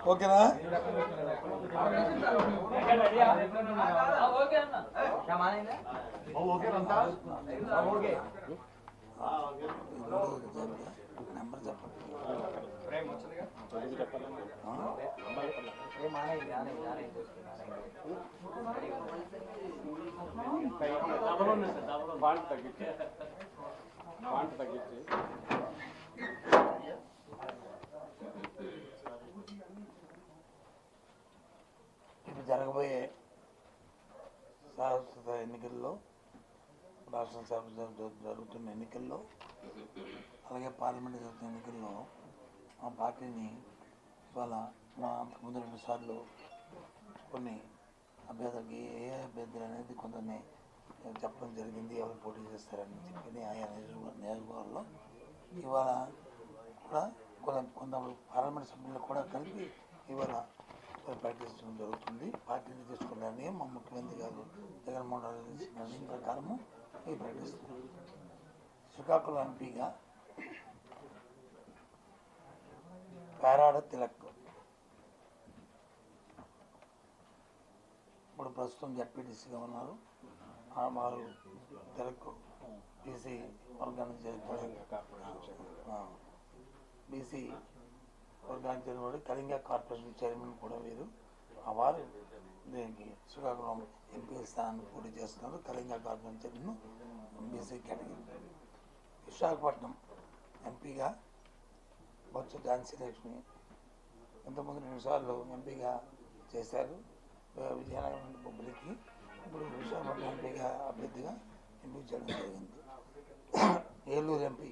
ఓకేనా? నెంబర్ చెప్పండి. ఇప్పుడు జరగబోయే శాశ్వత ఎన్నికల్లో, రాష్ట్ర సభ జరుగుతున్న ఎన్నికల్లో, అలాగే పార్లమెంట్ జరుగుతున్న ఎన్నికల్లో మా పార్టీని ఇవాళ అంతకుముందు 2 సార్లు కొన్ని అభ్యర్థులకి ఏ అభ్యర్థులు అనేది కొందరిని చెప్పడం జరిగింది, ఎవరు పోటీ చేస్తారని చెప్పి ఆయా నియోజకవర్గాల్లో. ఇవాళ కూడా కొంత పార్లమెంట్ సభ్యులు కూడా కలిపి ఇవాళ ప్రకటించడం జరుగుతుంది. పార్టీని తీసుకున్నారని మా ముఖ్యమంత్రి గారు జగన్మోహన్ రెడ్డి నిర్ణయం ప్రకారము ఇవి ప్రకటిస్తున్నారు. శ్రీకాకుళం ఎంపీగా పేరాడ తిలక్ ఇప్పుడు ప్రస్తుతం జడ్పీటీసీగా ఉన్నారు. వారు తిలక్ బీసీ వర్గానికి బీసీ వర్గానికి చెందినవాడు. కళింగ కార్పొరేషన్ చైర్మన్ కూడా వీరు. వారు దీనికి శ్రీకాకుళం ఎంపీ స్థానాన్ని పోటీ చేస్తున్నారు. Kalinga corporation chairman BC category. Visakhapatnam ఎంపీగా బొత్స ఝాన్సీ లక్ష్మి ఇంతకుముందు 2 సార్లు ఎంపీగా చేశారు విజయనగరం నుండి బొబ్బిలికి. ఇప్పుడు విశాఖపట్నం ఎంపీగా అభ్యర్థిగా ఎంపిక చేయడం జరిగింది. ఏలూరు ఎంపీ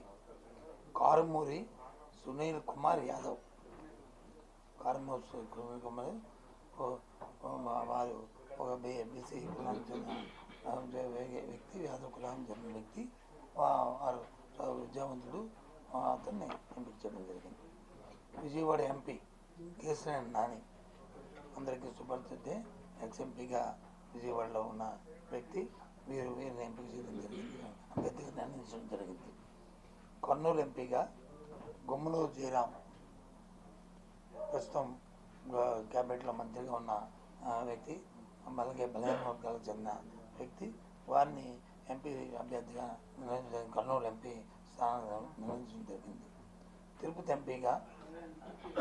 కారుమూరి సునీల్ కుమార్ యాదవ్. కారుమూరి సునీల్ కుమార్ వారు ఒక బీసీ కులానికి చెందిన వ్యక్తి, యాదవ్ కులానికి చెందిన వ్యక్తి. వారు విద్యావంతుడు. అతన్ని ఎంపిక చేయడం జరిగింది. విజయవాడ ఎంపీ కేశినేని నాని అందరికీ సుపరిచితే, ఎక్స్ఎంపీగా విజయవాడలో ఉన్న వ్యక్తి. వీరిని ఎంపిక చేయడం జరిగింది, అభ్యర్థిగా నిర్ణయించడం జరిగింది. కర్నూలు ఎంపీగా గుమ్మనూరు జయరాం ప్రస్తుతం క్యాబినెట్లో మంత్రిగా ఉన్న వ్యక్తి, అలాగే బలహీన వర్గాలకు చెందిన వ్యక్తి. వారిని ఎంపీ అభ్యర్థిగా కర్నూలు ఎంపీ స్థానాన్ని నిర్ణయించడం జరిగింది. తిరుపతి ఎంపీగా